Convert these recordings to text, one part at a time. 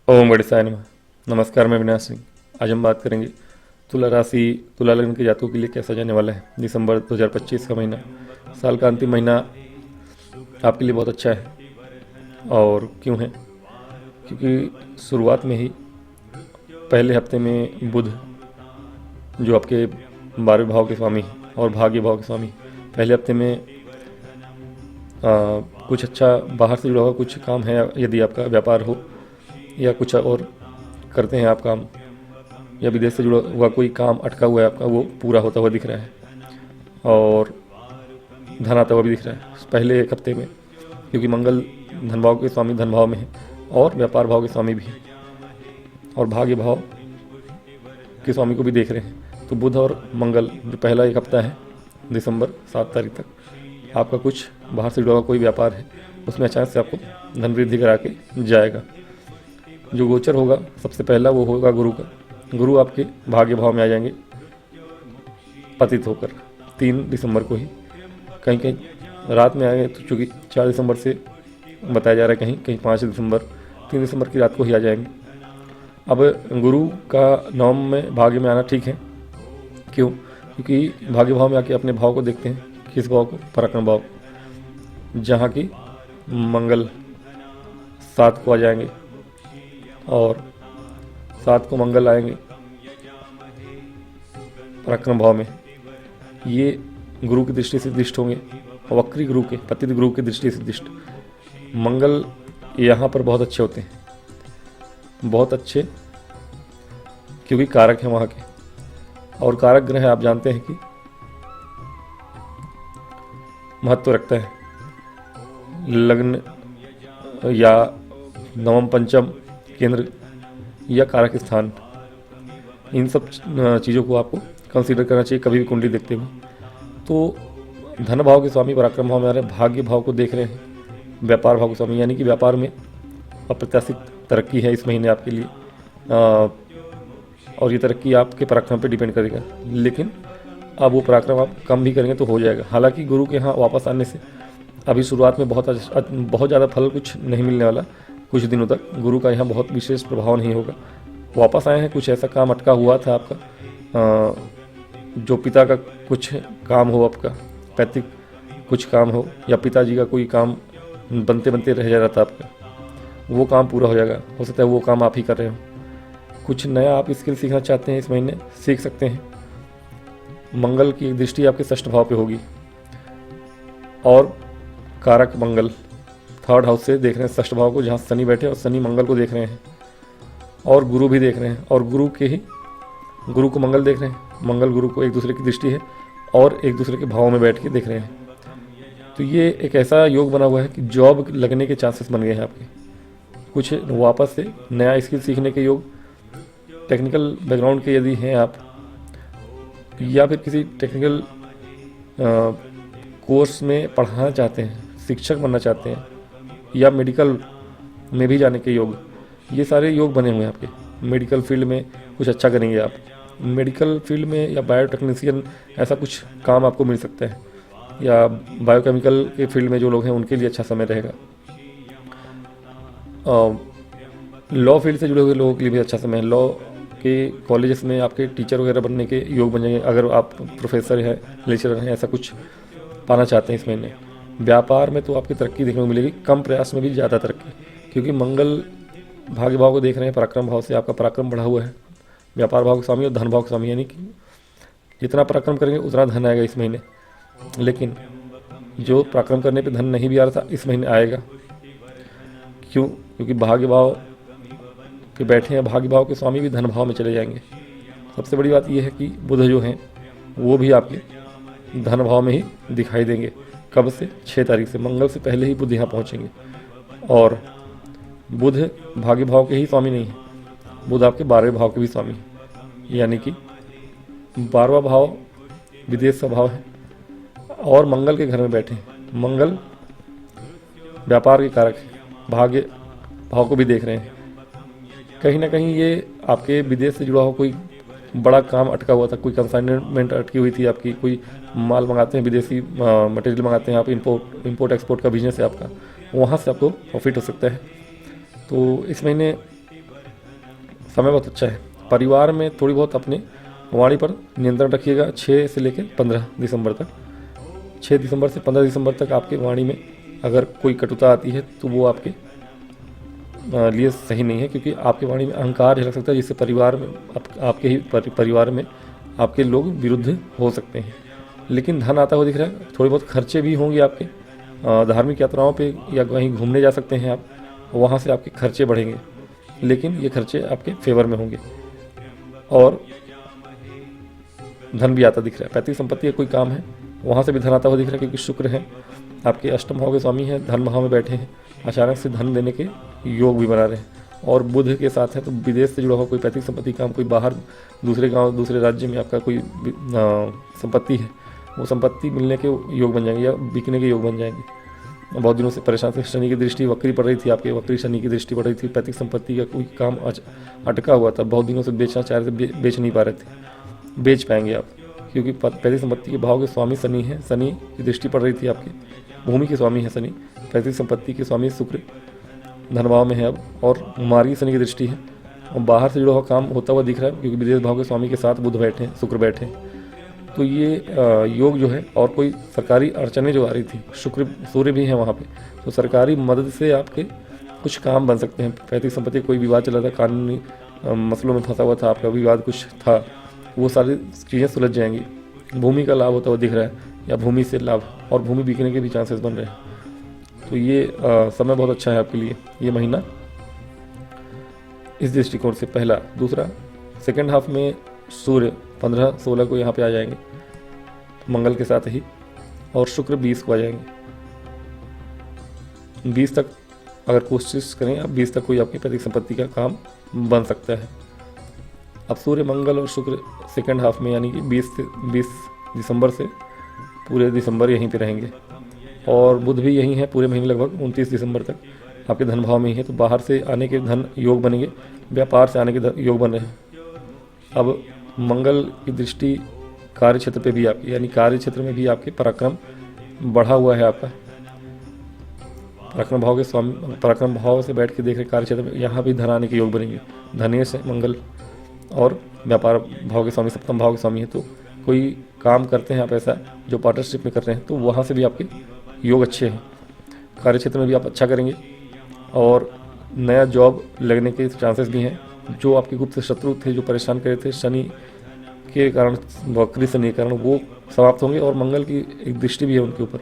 ओम गणेशाय नमः। नमस्कार, मैं विनाश सिंह। आज हम बात करेंगे तुला राशि, तुला लग्न के जातकों के लिए कैसा जाने वाला है। दिसंबर 2025 का महीना, साल का अंतिम महीना आपके लिए बहुत अच्छा है। और क्यों है? क्योंकि शुरुआत में ही पहले हफ्ते में बुध, जो आपके 12वें भाव के स्वामी और भाग्य भाव के स्वामी, पहले हफ्ते में कुछ अच्छा बाहर से जुड़ा हुआ कुछ काम है, यदि आपका व्यापार हो या कुछ और करते हैं आप काम, या विदेश से जुड़ा हुआ कोई काम अटका हुआ है आपका, वो पूरा होता हुआ दिख रहा है। और धन आता हुआ भी दिख रहा है पहले एक हफ्ते में, क्योंकि मंगल धन भाव के स्वामी धन भाव में है और व्यापार भाव के स्वामी भी है और भाग्य भाव के स्वामी को भी देख रहे हैं। तो बुध और मंगल जो पहला एक हफ्ता है दिसंबर 7 तारीख तक, आपका कुछ बाहर से जुड़ा हुआ कोई व्यापार है, उसमें अचानक से आपको धन वृद्धि करा के जाएगा। जो गोचर होगा सबसे पहला वो होगा गुरु का। गुरु आपके भाग्य भाव में आ जाएंगे पतित होकर 3 दिसंबर को ही। कहीं कहीं रात में आएंगे, तो चूँकि 4 दिसंबर से बताया जा रहा है, कहीं कहीं 5 दिसंबर, 3 दिसंबर की रात को ही आ जाएंगे। अब गुरु का नवम में भाग्य में आना ठीक है। क्यों? क्योंकि भाग्य भाव में आके अपने भाव को देखते हैं। किस भाव को? पराक्रम भाव, जहाँ की मंगल 7 को आ जाएंगे और 7 को मंगल आएंगे पराक्रम भाव में। ये गुरु की दृष्टि से दिष्ट होंगे, वक्री गुरु के, पतित गुरु की दृष्टि से दिष्ट। मंगल यहाँ पर बहुत अच्छे होते हैं, बहुत अच्छे, क्योंकि कारक हैं वहाँ के। और कारक ग्रह आप जानते हैं कि महत्व रखता है। लग्न या नवम पंचम केंद्र या कारक स्थान, इन सब चीज़ों को आपको कंसीडर करना चाहिए कभी भी कुंडली देखते हुए। तो धन भाव के स्वामी पराक्रम भाव में आ रहे हैं, भाग्य भाव को देख रहे हैं, व्यापार भाव के स्वामी, यानी कि व्यापार में अप्रत्याशित तरक्की है इस महीने आपके लिए। और ये तरक्की आपके पराक्रम पे डिपेंड करेगा, लेकिन अब वो पराक्रम आप कम भी करेंगे तो हो जाएगा। हालांकि गुरु के यहाँ वापस आने से अभी शुरुआत में बहुत ज़्यादा फल कुछ नहीं मिलने वाला। कुछ दिनों तक गुरु का यहाँ बहुत विशेष प्रभाव नहीं होगा। वापस आए हैं, कुछ ऐसा काम अटका हुआ था आपका, जो पिता का कुछ काम हो, आपका पैतृक कुछ काम हो, या पिताजी का कोई काम बनते बनते रह जा रहा था आपका, वो काम पूरा हो जाएगा। हो सकता है वो काम आप ही कर रहे हो। कुछ नया आप स्किल सीखना चाहते हैं इस महीने, सीख सकते हैं। मंगल की दृष्टि आपके 6ठ भाव पे होगी और कारक मंगल 3rd हाउस से देख रहे हैं 6ठ भाव को, जहाँ शनि बैठे, और शनि मंगल को देख रहे हैं और गुरु भी देख रहे हैं। और गुरु को मंगल देख रहे हैं, मंगल गुरु को, एक दूसरे की दृष्टि है और एक दूसरे के भावों में बैठ के देख रहे हैं। तो ये एक ऐसा योग बना हुआ है कि जॉब लगने के चांसेस बन गए हैं आपके। कुछ वापस से नया स्किल सीखने के योग, टेक्निकल बैकग्राउंड के यदि हैं आप, या फिर किसी टेक्निकल कोर्स में पढ़ाना चाहते हैं, शिक्षक बनना चाहते हैं, या मेडिकल में भी जाने के योग, ये सारे योग बने हुए हैं आपके। मेडिकल फील्ड में कुछ अच्छा करेंगे आप, मेडिकल फील्ड में, या बायोटेक्नीशियन, ऐसा कुछ काम आपको मिल सकता है, या बायोकेमिकल के फील्ड में जो लोग हैं उनके लिए अच्छा समय रहेगा। लॉ फील्ड से जुड़े हुए लोगों के लिए भी अच्छा समय है। लॉ के कॉलेजेस में आपके टीचर वगैरह बनने के योग बन जाएंगे, अगर आप प्रोफेसर हैं, लेक्चरर हैं, ऐसा कुछ पाना चाहते हैं इस महीने। व्यापार में तो आपकी तरक्की देखने को मिलेगी, कम प्रयास में भी ज़्यादा तरक्की, क्योंकि मंगल भाग्य भाव को देख रहे हैं पराक्रम भाव से। आपका पराक्रम बढ़ा हुआ है, व्यापार भाव के स्वामी और धन भाव के स्वामी, यानी कि जितना पराक्रम करेंगे उतना धन आएगा इस महीने। लेकिन जो पराक्रम करने पे धन नहीं भी आ रहा था, इस महीने आएगा। क्यों? क्योंकि भाग्य भाव के बैठे हैं, भाग्य भाव के स्वामी भी धन भाव में चले जाएंगे। सबसे बड़ी बात यह है कि बुध जो हैं वो भी आपके धन भाव में ही दिखाई देंगे। कब से? 6 तारीख से। मंगल से पहले ही बुध यहाँ पहुँचेंगे। और बुध भाग्य भाव के ही स्वामी नहीं है, बुध आपके 12वें भाव के भी स्वामी, यानी कि 12वां भाव विदेश का भाव है और मंगल के घर में बैठे हैं। मंगल व्यापार के कारक है, भाग्य भाव को भी देख रहे हैं। कहीं ना कहीं ये आपके विदेश से जुड़ा हुआ कोई बड़ा काम अटका हुआ था, कोई कंसाइनमेंट अटकी हुई थी आपकी, कोई माल मंगाते हैं, विदेशी मटेरियल मंगाते हैं आप, इंपोर्ट एक्सपोर्ट का बिजनेस है आपका, वहाँ से आपको प्रॉफिट हो सकता है। तो इस महीने समय बहुत अच्छा है। परिवार में थोड़ी बहुत अपने वाणी पर नियंत्रण रखिएगा 6 से लेकर 15 दिसंबर तक। 6 दिसंबर से 15 दिसंबर तक आपके वाणी में अगर कोई कटुता आती है तो वो आपके लिए सही नहीं है, क्योंकि आपके वाणी में अहंकार झलक सकता है, जिससे परिवार में आपके ही परिवार में आपके लोग विरुद्ध हो सकते हैं। लेकिन धन आता हुआ दिख रहा है। थोड़ी बहुत खर्चे भी होंगे आपके, धार्मिक यात्राओं पे या कहीं घूमने जा सकते हैं आप, वहाँ से आपके खर्चे बढ़ेंगे, लेकिन ये खर्चे आपके फेवर में होंगे। और धन भी आता दिख रहा है। पैतृक संपत्ति का कोई काम है, वहाँ से भी धन आता हुआ दिख रहा है, क्योंकि शुक्र है आपके अष्टम भाव के स्वामी हैं, धन भाव में बैठे हैं, अचानक से धन देने के योग भी बना रहे हैं। और बुध के साथ है, तो विदेश से जुड़ा हुआ कोई पैतृक संपत्ति काम, कोई बाहर दूसरे गांव दूसरे राज्य में आपका कोई संपत्ति है, वो संपत्ति मिलने के योग बन जाएंगे या बिकने के योग बन जाएंगे। बहुत दिनों से परेशान थे, शनि की दृष्टि वक्री पड़ रही थी आपके, वक्री शनि की दृष्टि पड़ रही थी, पैतृक संपत्ति का कोई काम अटका हुआ था, बहुत दिनों से बेचना चाह रहे थे, बेच नहीं पा रहे थे, बेच पाएंगे आप, क्योंकि पैतृक संपत्ति के भाव के स्वामी शनि है, शनि की दृष्टि पड़ रही थी आपकी, भूमि के स्वामी है शनि, पैतृक संपत्ति के स्वामी शुक्र धन भाव में है अब, और मार्गी शनि की दृष्टि है, और बाहर से जुड़ा हुआ काम होता हुआ दिख रहा है, क्योंकि विदेश भाव के स्वामी के साथ बुध बैठे हैं, शुक्र बैठे हैं। तो ये योग जो है, और कोई सरकारी अड़चने जो आ रही थी, शुक्र सूर्य भी है वहाँ पे, तो सरकारी मदद से आपके कुछ काम बन सकते हैं। पैतृक संपत्ति कोई विवाद चला था, कानूनी मसलों में फंसा हुआ था आपका, विवाद कुछ था, वो सारी चीज़ें सुलझ जाएंगी। भूमि का लाभ होता हुआ दिख रहा है, या भूमि से लाभ, और भूमि बिकने के भी चांसेस बन रहे हैं। तो ये समय बहुत अच्छा है आपके लिए, ये महीना इस दृष्टिकोण से। पहला। दूसरा, सेकेंड हाफ में सूर्य 15-16 को यहाँ पे आ जाएंगे मंगल के साथ ही, और शुक्र 20 को आ जाएंगे। 20 तक अगर कोशिश करें आप, 20 तक कोई आपकी पैतृक संपत्ति का काम बन सकता है। अब सूर्य मंगल और शुक्र सेकेंड हाफ में, यानी कि 20 दिसंबर से पूरे दिसंबर यहीं पे रहेंगे, और बुध भी यहीं है पूरे महीने लगभग 29 दिसंबर तक आपके धन भाव में ही है। तो बाहर से आने के धन योग बनेंगे, व्यापार से आने के योग बन रहे हैं। अब मंगल की दृष्टि कार्य क्षेत्र पे भी आपकी, यानी कार्य क्षेत्र में भी आपके पराक्रम बढ़ा हुआ है आपका, पराक्रम भाव के स्वामी, पराक्रम भाव से बैठ के देख रहे कार्य क्षेत्र में, यहाँ भी धन आने के योग बनेंगे। धनेश है मंगल, और व्यापार भाव के स्वामी सप्तम भाव के स्वामी है। तो कोई काम करते हैं आप ऐसा जो पार्टनरशिप में कर रहे हैं, तो वहाँ से भी आपके योग अच्छे हैं। कार्य क्षेत्र में भी आप अच्छा करेंगे, और नया जॉब लगने के चांसेस भी हैं। जो आपके गुप्त शत्रु थे, जो परेशान कर रहे थे शनि के कारण, वक्री शनि के कारण, वो समाप्त होंगे, और मंगल की एक दृष्टि भी है उनके ऊपर।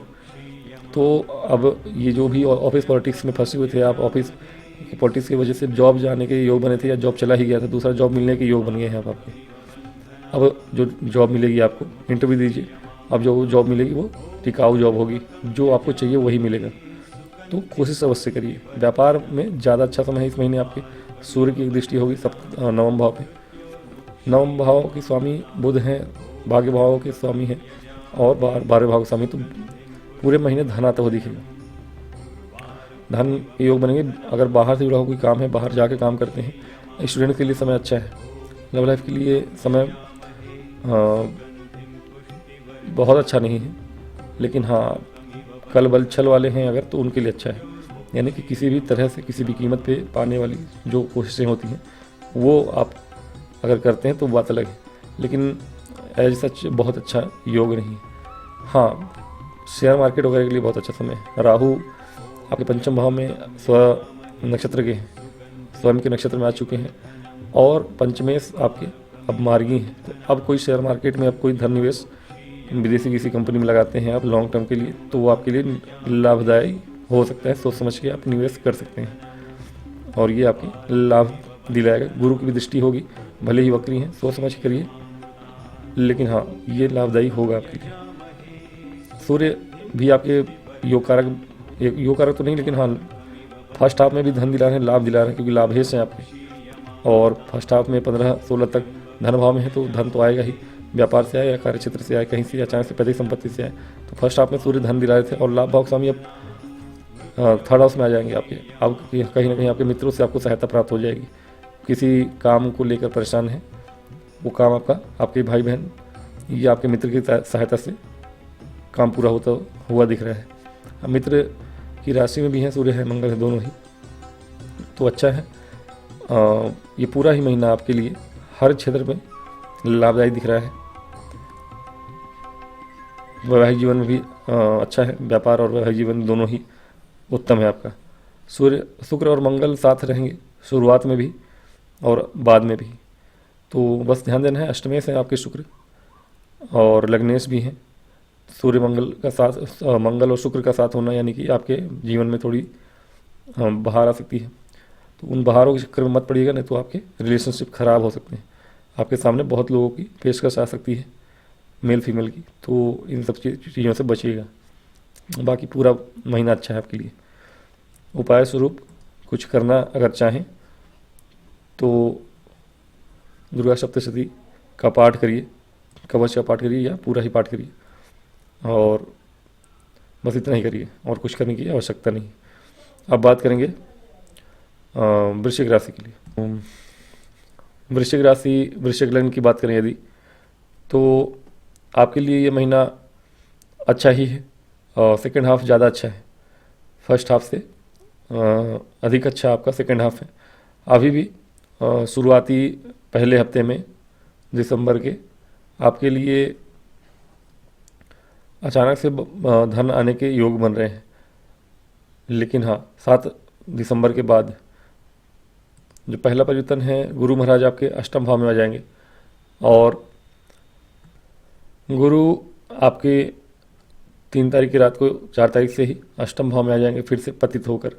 तो अब ये जो भी ऑफिस पॉलिटिक्स में फंसे हुए थे आप, ऑफिस पॉलिटिक्स की वजह से जॉब जाने के योग बने थे, या जॉब चला ही गया था, दूसरा जॉब मिलने के योग बन गए हैं अब आपके। अब जो जॉब मिलेगी आपको, इंटरव्यू दीजिए, अब जो जॉब मिलेगी वो टिकाऊ जॉब होगी, जो आपको चाहिए वही मिलेगा। तो कोशिश अवश्य करिए। व्यापार में ज़्यादा अच्छा समय है इस महीने आपके। सूर्य की एक दृष्टि होगी नवम भाव पे, नवम भाव के स्वामी बुध हैं, भाग्य भाव के स्वामी हैं, और 12वें भाव के स्वामी। तो पूरे महीने धन आता हुआ दिखेगा, धन के योग बनेंगे। अगर बाहर से जुड़ा हुआ कोई काम है, बाहर जाके काम करते हैं, स्टूडेंट के लिए समय अच्छा है। लव लाइफ के लिए समय बहुत अच्छा नहीं है, लेकिन हाँ, कल बल छल वाले हैं अगर, तो उनके लिए अच्छा है। यानी कि किसी भी तरह से, किसी भी कीमत पे पाने वाली जो कोशिशें होती हैं, वो आप अगर करते हैं तो बात अलग है, लेकिन एज सच बहुत अच्छा योग नहीं है। हाँ, शेयर मार्केट वगैरह के लिए बहुत अच्छा समय है। राहु आपके पंचम भाव में स्व नक्षत्र के हैं, स्वयं के नक्षत्र में आ चुके हैं, और पंचमेश आपके अब मार्गी हैं। तो अब कोई शेयर मार्केट में, अब कोई धन निवेश विदेशी किसी कंपनी में लगाते हैं आप लॉन्ग टर्म के लिए, तो वो आपके लिए लाभदायी हो सकता है। सोच समझ के आप निवेश कर सकते हैं, और ये आपके लाभ दिलाएगा। गुरु की भी दृष्टि होगी, भले ही वक्री हैं, सोच समझ करिए, लेकिन हाँ, ये लाभदायी होगा आपके लिए। सूर्य भी आपके योग कारक तो नहीं, लेकिन हाँ, फर्स्ट हाफ में भी धन दिला रहे हैं, लाभ दिला रहे हैं, क्योंकि लाभेश हैं आपके। और फर्स्ट हाफ में 15-16 तक धन भाव में है, तो धन तो आएगा ही, व्यापार से आए या कार्य क्षेत्र से आए, कहीं से अचानक से पैतृक संपत्ति से आए। तो फर्स्ट हाफ में सूर्य धन दिला रहे थे, और लाभ भाव स्वामी अब थर्ड हाउस में आ जाएंगे आपके। अब कहीं ना कहीं आपके मित्रों से आपको सहायता प्राप्त हो जाएगी। किसी काम को लेकर परेशान है, वो काम आपका, आपके भाई बहन या आपके मित्र की सहायता से काम पूरा होता हुआ दिख रहा है। मित्र की राशि में भी है सूर्य है, मंगल है, दोनों ही, तो अच्छा है। ये पूरा ही महीना आपके लिए हर क्षेत्र में लाभदायी दिख रहा है। वैवाहिक जीवन में भी अच्छा है, व्यापार और वैवाहिक जीवन दोनों ही उत्तम है आपका। सूर्य शुक्र और मंगल साथ रहेंगे शुरुआत में भी और बाद में भी। तो बस ध्यान देना है, अष्टमेश है आपके शुक्र और लग्नेश भी हैं। सूर्य मंगल का साथ, मंगल और शुक्र का साथ होना यानी कि आपके जीवन में थोड़ी बहार आ सकती है। तो उन बहारों के चक्कर में मत पड़िएगा, नहीं तो आपके रिलेशनशिप ख़राब हो सकते हैं। आपके सामने बहुत लोगों की पेशकश आ सकती है मेल फीमेल की, तो इन सब चीज़ों से बचिएगा। बाकी पूरा महीना अच्छा है आपके लिए। उपाय स्वरूप कुछ करना अगर चाहें तो दुर्गा सप्तशती का पाठ करिए, कवच का पाठ करिए या पूरा ही पाठ करिए, और बस इतना ही करिए, और कुछ करने की आवश्यकता नहीं। अब बात करेंगे वृश्चिक राशि के लिए। वृश्चिक राशि, वृश्चिक लग्न की बात करें यदि, तो आपके लिए ये महीना अच्छा ही है और सेकेंड हाफ ज़्यादा अच्छा है। फर्स्ट हाफ से अधिक अच्छा आपका सेकेंड हाफ है। अभी भी शुरुआती पहले हफ्ते में दिसंबर के आपके लिए अचानक से धन आने के योग बन रहे हैं, लेकिन हाँ 7 दिसंबर के बाद जो पहला परिवर्तन है, गुरु महाराज आपके अष्टम भाव में आ जाएंगे और गुरु आपके 3 तारीख की रात को 4 तारीख से ही अष्टम भाव में आ जाएंगे फिर से पतित होकर।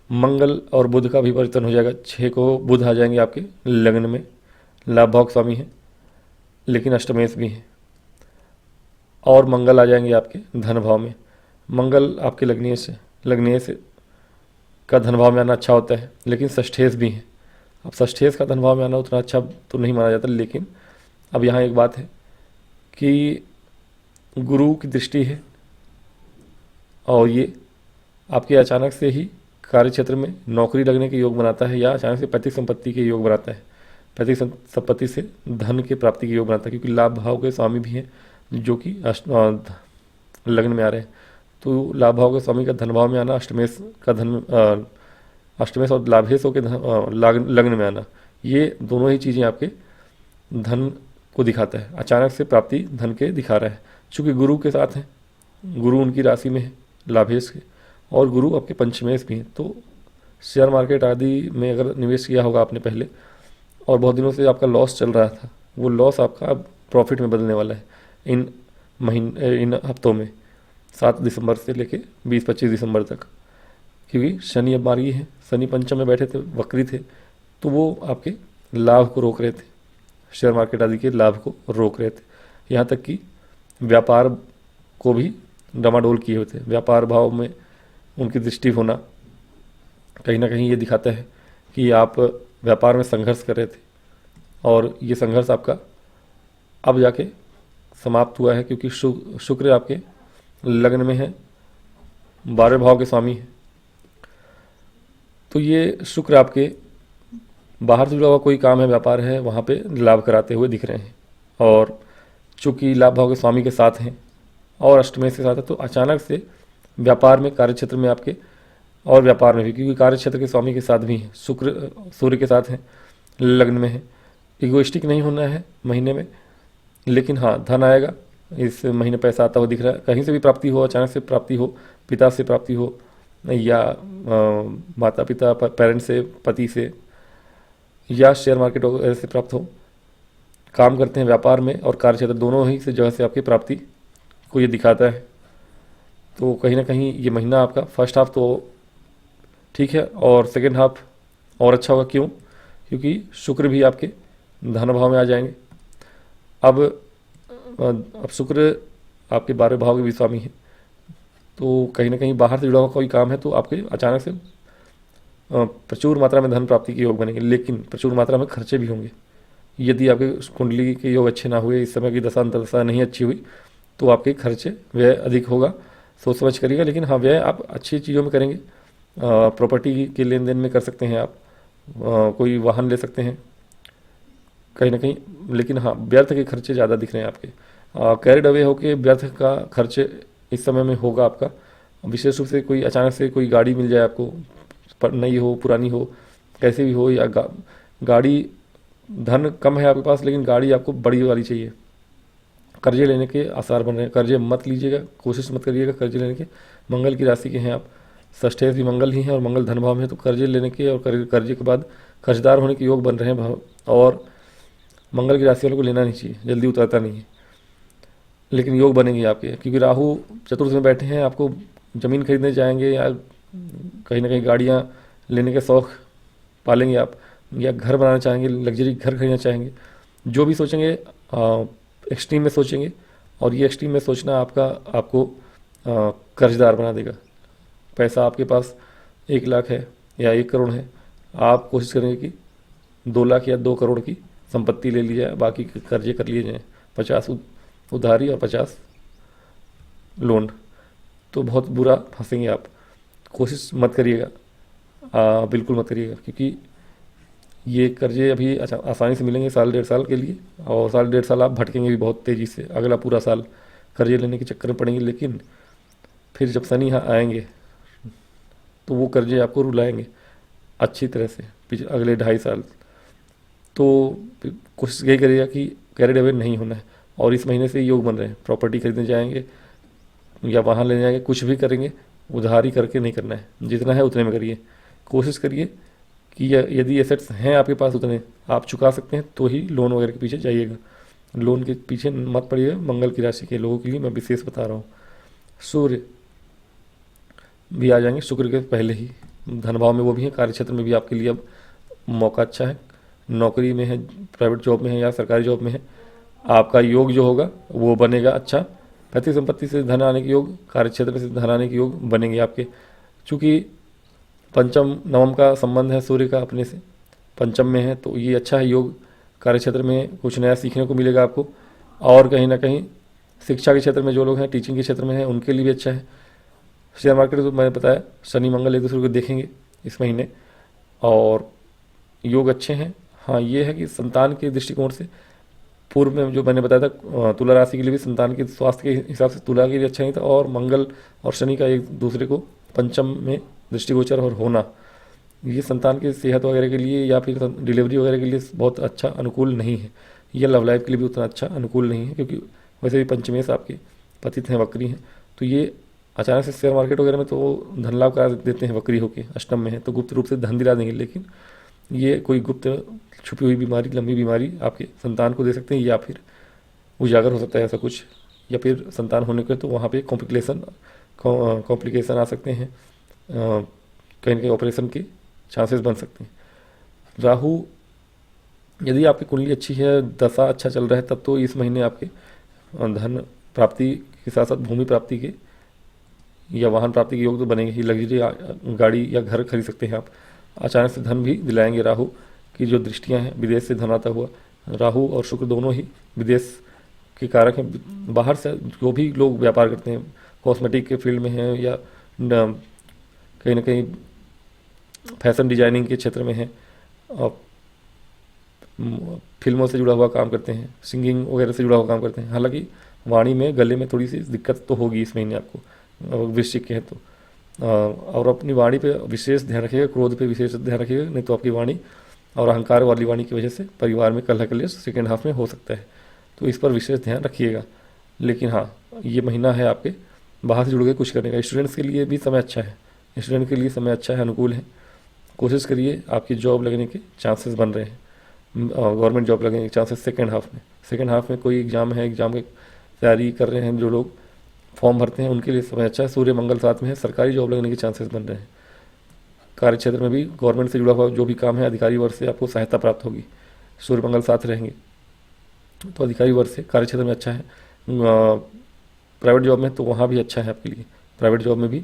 मंगल और बुध का भी परिवर्तन हो जाएगा। 6 को बुध आ जाएंगे आपके लग्न में, लाभ भाव स्वामी हैं लेकिन अष्टमेश भी हैं, और मंगल आ जाएंगे आपके धन भाव में। मंगल आपके लग्नेश का धन भाव में आना अच्छा होता है, लेकिन षष्ठेश भी हैं। अब षष्ठेश का धन भाव में आना उतना अच्छा तो नहीं माना जाता, लेकिन अब यहाँ एक बात है कि गुरु की दृष्टि है और ये आपके अचानक से ही कार्य क्षेत्र में नौकरी लगने के योग बनाता है, या अचानक से पैतृक संपत्ति के योग बनाता है। पैतृक संपत्ति से धन के प्राप्ति के योग बनाता है, क्योंकि लाभ भाव के स्वामी भी हैं जो कि लग्न में आ रहे हैं। तो लाभ भाव के स्वामी का धन भाव में आना, अष्टमेश का अष्टमेश और लाभेश के लग्न में आना, ये दोनों ही चीज़ें आपके धन को दिखाता है। अचानक से प्राप्ति धन के दिखा रहा है, चूँकि गुरु के साथ हैं, गुरु उनकी राशि में है लाभेश के, और गुरु आपके पंचमेश भी हैं। तो शेयर मार्केट आदि में अगर निवेश किया होगा आपने पहले और बहुत दिनों से आपका लॉस चल रहा था, वो लॉस आपका अब प्रॉफिट में बदलने वाला है इन हफ्तों में, 7 दिसंबर से लेके 20-25 दिसंबर तक। क्योंकि शनि अब मार्गी है, शनि पंचम में बैठे थे, वक्री थे, तो वो आपके लाभ को रोक रहे थे, शेयर मार्केट आदि के लाभ को रोक रहे थे। यहाँ तक कि व्यापार को भी डमाडोल किए हुए थे। व्यापार भाव में उनकी दृष्टि होना कहीं ना कहीं ये दिखाता है कि आप व्यापार में संघर्ष कर रहे थे, और ये संघर्ष आपका अब जाके समाप्त हुआ है, क्योंकि शुक्र आपके लग्न में है, 12वें भाव के स्वामी है। तो ये शुक्र आपके बाहर से जुड़ा हुआ कोई काम है, व्यापार है, वहाँ पे लाभ कराते हुए दिख रहे हैं, और चूँकि लाभ भाव के स्वामी के साथ हैं और अष्टमेश के साथ है, तो अचानक से व्यापार में, कार्य क्षेत्र में आपके, और व्यापार में भी, क्योंकि कार्य क्षेत्र के स्वामी के साथ भी हैं, शुक्र सूर्य के साथ हैं, लग्न में है। इगोइस्टिक नहीं होना है महीने में, लेकिन हाँ धन आएगा इस महीने, पैसा आता हुआ दिख रहा है। कहीं से भी प्राप्ति हो, अचानक से प्राप्ति हो, पिता से प्राप्ति हो, या माता पिता पेरेंट्स से, पति से, या शेयर मार्केट से प्राप्त हो। काम करते हैं व्यापार में और कार्य क्षेत्र दोनों ही से जगह से आपकी प्राप्ति को ये दिखाता है। तो कहीं ना कहीं ये महीना आपका फर्स्ट हाफ तो ठीक है, और सेकेंड हाफ और अच्छा होगा। क्यों? क्योंकि शुक्र भी आपके धन भाव में आ जाएंगे। अब शुक्र आपके 12वें भाव के भी स्वामी है, तो कहीं ना कहीं बाहर से जुड़ा हुआ कोई काम है तो आपके अचानक से प्रचुर मात्रा में धन प्राप्ति के योग बनेंगे, लेकिन प्रचुर मात्रा में खर्चे भी होंगे। यदि आपके कुंडली के योग अच्छे ना हुए, इस समय की दशा अंतर्दशा नहीं अच्छी हुई, तो आपके खर्चे व्यय अधिक होगा। सोच समझ करिएगा, लेकिन हाँ व्यय आप अच्छी चीज़ों में करेंगे। प्रॉपर्टी के लेन देन में कर सकते हैं आप, कोई वाहन ले सकते हैं कहीं ना कहीं, लेकिन हाँ व्यर्थ के खर्चे ज़्यादा दिख रहे हैं आपके। कैरिड अवे होके व्यर्थ का खर्चे इस समय में होगा आपका। विशेष रूप से कोई अचानक से कोई गाड़ी मिल जाए आपको, नई हो पुरानी हो, कैसे भी हो, या गाड़ी, धन कम है आपके पास लेकिन गाड़ी आपको बड़ी वाली चाहिए। कर्जे लेने के आसार बन रहे हैं, कर्जे मत लीजिएगा, कोशिश मत करिएगा कर्जे लेने के। मंगल की राशि के हैं आप, षष्ठेश भी मंगल ही हैं और मंगल धन भाव में है, तो कर्जे लेने के और कर्जे के बाद कर्जदार होने के योग बन रहे हैं। और मंगल की राशि वालों को लेना नहीं चाहिए, जल्दी उतरता नहीं है, लेकिन योग बनेंगे आपके, क्योंकि राहु चतुर्थ में बैठे हैं। आपको ज़मीन खरीदने जाएंगे या कहीं ना कहीं गाड़ियाँ लेने के शौक़ पालेंगे आप, या घर बनाना चाहेंगे, लग्जरी घर खरीदना चाहेंगे। जो भी सोचेंगे एक्सट्रीम में सोचेंगे, और ये एक्सट्रीम में सोचना आपको कर्जदार बना देगा। पैसा आपके पास 1 लाख है या 1 करोड़ है, आप कोशिश करेंगे कि 2 लाख या 2 करोड़ की संपत्ति ले ली जाए, बाकी कर्जे कर लिए जाएँ, 50 उधारी और 50 लोन, तो बहुत बुरा फंसेंगे आप। कोशिश मत करिएगा, बिल्कुल मत करिएगा, क्योंकि ये कर्जे अभी अच्छा आसानी से मिलेंगे 1-1.5 साल के लिए, और 1-1.5 साल आप भटकेंगे भी बहुत तेज़ी से, अगला पूरा साल कर्जे लेने के चक्कर में पड़ेंगे। लेकिन फिर जब शनि यहाँ आएंगे तो वो कर्जे आपको रुलाएंगे अच्छी तरह से अगले 2.5 साल। तो कोशिश यही करिएगा कि कैरिड अवे नहीं होना है। और इस महीने से योग बन रहे हैं, प्रॉपर्टी खरीदने जाएंगे या वाहन लेने जाएंगे, कुछ भी करेंगे उधारी करके नहीं करना है, जितना है उतने में करिए। कोशिश करिए कि यदि एसेट्स हैं आपके पास उतने आप चुका सकते हैं तो ही लोन वगैरह के पीछे जाइएगा, लोन के पीछे मत पड़िएगा। मंगल की राशि के लोगों के लिए मैं विशेष बता रहा हूँ। सूर्य भी आ जाएंगे शुक्र के पहले ही, धन भाव में वो भी हैं, कार्य क्षेत्र में भी आपके लिए अब मौका अच्छा है। नौकरी में है, प्राइवेट जॉब में है या सरकारी जॉब में है, आपका योग जो होगा वो बनेगा अच्छा। पैतृक संपत्ति से धन आने के योग, कार्य क्षेत्र से धन आने के योग बनेंगे आपके। चूँकि पंचम नवम का संबंध है सूर्य का अपने से, पंचम में है, तो ये अच्छा है योग। कार्य क्षेत्र में कुछ नया सीखने को मिलेगा आपको, और कहीं ना कहीं शिक्षा के क्षेत्र में जो लोग हैं, टीचिंग के क्षेत्र में हैं, उनके लिए भी अच्छा है। शेयर मार्केट तो मैंने बताया, शनि मंगल एक दूसरे को देखेंगे इस महीने, और योग अच्छे हैं। हाँ, ये है कि संतान के दृष्टिकोण से पूर्व में जो मैंने बताया था, तुला राशि के लिए भी संतान के स्वास्थ्य के हिसाब से तुला के लिए अच्छा नहीं था, और मंगल और शनि का एक दूसरे को पंचम में दृष्टिगोचर और होना, ये संतान की सेहत वगैरह के लिए या फिर डिलीवरी वगैरह के लिए बहुत अच्छा अनुकूल नहीं है। ये लव लाइफ के लिए भी उतना अच्छा अनुकूल नहीं है, क्योंकि वैसे भी पंचमेश आपके पतित हैं, वक्री हैं, तो ये अचानक से शेयर मार्केट वगैरह में तो धन लाभ करा देते हैं, वक्री होकर अष्टम में है तो गुप्त रूप से धन दिला देंगे। लेकिन ये कोई गुप्त छुपी हुई बीमारी, लंबी बीमारी आपके संतान को दे सकते हैं, या फिर उजागर हो सकता है ऐसा कुछ, या फिर संतान होने के तो वहाँ पे कॉम्प्लिकेशन आ सकते हैं, कहीं ना कहीं ऑपरेशन के चांसेस बन सकते हैं। राहु यदि आपकी कुंडली अच्छी है, दशा अच्छा चल रहा है, तब तो इस महीने आपके धन प्राप्ति के साथ साथ भूमि प्राप्ति के या वाहन प्राप्ति के योग तो बनेंगे ही। लग्जरी गाड़ी या घर खरीद सकते हैं आप। अचानक से धन भी दिलाएंगे राहु की जो दृष्टियां हैं, विदेश से धन आता हुआ। राहु और शुक्र दोनों ही विदेश के कारक हैं। बाहर से जो भी लोग व्यापार करते हैं, कॉस्मेटिक के फील्ड में हैं या कहीं ना कहीं फैशन डिजाइनिंग के क्षेत्र में हैं, और फिल्मों से जुड़ा हुआ काम करते हैं, सिंगिंग वगैरह से जुड़ा हुआ काम करते हैं। हालांकि वाणी में, गले में थोड़ी सी दिक्कत तो होगी इस महीने आपको, वृश्चिक के हैं तो, और अपनी वाणी पे विशेष ध्यान रखिएगा, क्रोध पे विशेष ध्यान रखिएगा, नहीं तो आपकी वाणी और अहंकार वाली वाणी की वजह से परिवार में कलह कलेश सेकेंड हाफ में हो सकता है, तो इस पर विशेष ध्यान रखिएगा। लेकिन हाँ, ये महीना है आपके बाहर से जुड़ के कुछ करने का। स्टूडेंट्स के लिए भी समय अच्छा है, स्टूडेंट के लिए समय अच्छा है, अनुकूल है। कोशिश करिए, आपकी जॉब लगने के चांसेस बन रहे हैं, गवर्नमेंट जॉब लगने के चांसेस सेकेंड हाफ में कोई एग्ज़ाम है, एग्ज़ाम की तैयारी कर रहे हैं जो लोग, फॉर्म भरते हैं, उनके लिए समय अच्छा है। सूर्य मंगल साथ में है, सरकारी जॉब लगने के चांसेस बन रहे हैं। कार्य क्षेत्र में भी गवर्नमेंट से जुड़ा हुआ जो भी काम है, अधिकारी वर्ग से आपको सहायता प्राप्त होगी। सूर्य मंगल साथ रहेंगे तो अधिकारी वर्ग से कार्य क्षेत्र में अच्छा है। प्राइवेट जॉब में तो वहाँ भी अच्छा है आपके लिए, प्राइवेट जॉब में भी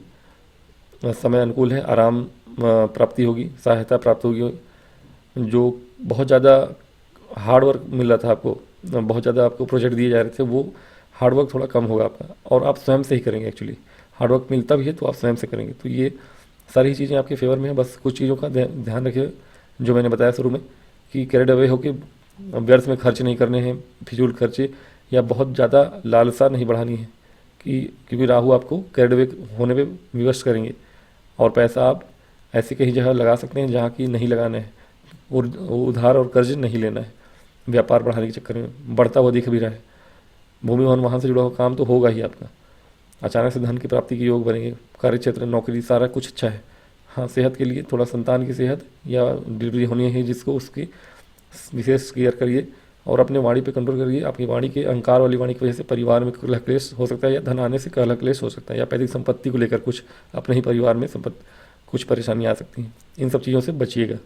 समय अनुकूल है, आराम प्राप्ति होगी, सहायता प्राप्त होगी। जो बहुत ज़्यादा हार्ड वर्क मिल रहा था आपको, बहुत ज़्यादा आपको प्रोजेक्ट दिए जा रहे थे, वो हार्ड वर्क थोड़ा कम होगा आपका, और आप स्वयं से ही करेंगे। एक्चुअली हार्ड वर्क मिलता भी है तो आप स्वयं से करेंगे, तो ये सारी चीज़ें आपके फेवर में है। बस कुछ चीज़ों का ध्यान रखिए, जो मैंने बताया शुरू में, कि कैरिड अवे होकर व्यर्थ में खर्च नहीं करने हैं, फिजूल खर्चे, या बहुत ज़्यादा लालसा नहीं बढ़ानी है, क्योंकि राहु आपको कैरिड अवे होने पे विवश करेंगे, और पैसा आप ऐसी कहीं जगह लगा सकते हैं जहाँ की नहीं लगाना है, और उधार और कर्ज नहीं लेना है व्यापार बढ़ाने के चक्कर में। बढ़ता हुआ दिख भी रहा है, भूमि भवन वाहन से जुड़ा हुआ काम तो होगा ही आपका। अचानक से धन की प्राप्ति के योग बनेंगे, कार्य क्षेत्र, नौकरी, सारा कुछ अच्छा है। हाँ, सेहत के लिए थोड़ा संतान की सेहत या डिलीवरी होनी है जिसको, उसकी विशेष केयर करिए और अपने वाणी पे कंट्रोल करिए। आपकी वाणी के अहंकार वाली वाणी की वजह से परिवार में कलह क्लेश हो सकता है, या धन आने से कलह क्लेश हो सकता है, या पैतृक संपत्ति को लेकर कुछ अपने ही परिवार में संपत्ति कुछ परेशानियाँ आ सकती हैं। इन सब चीज़ों से बचिएगा।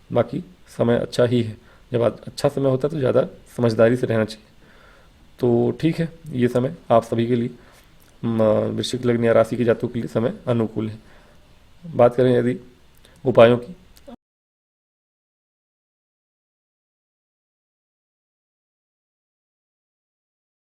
बाकी समय अच्छा ही है। जब अच्छा समय होता है तो ज़्यादा समझदारी से रहना चाहिए। तो ठीक है, ये समय आप सभी के लिए, वृश्चिक लग्न या राशि के जातकों के लिए समय अनुकूल है। बात करें यदि उपायों की,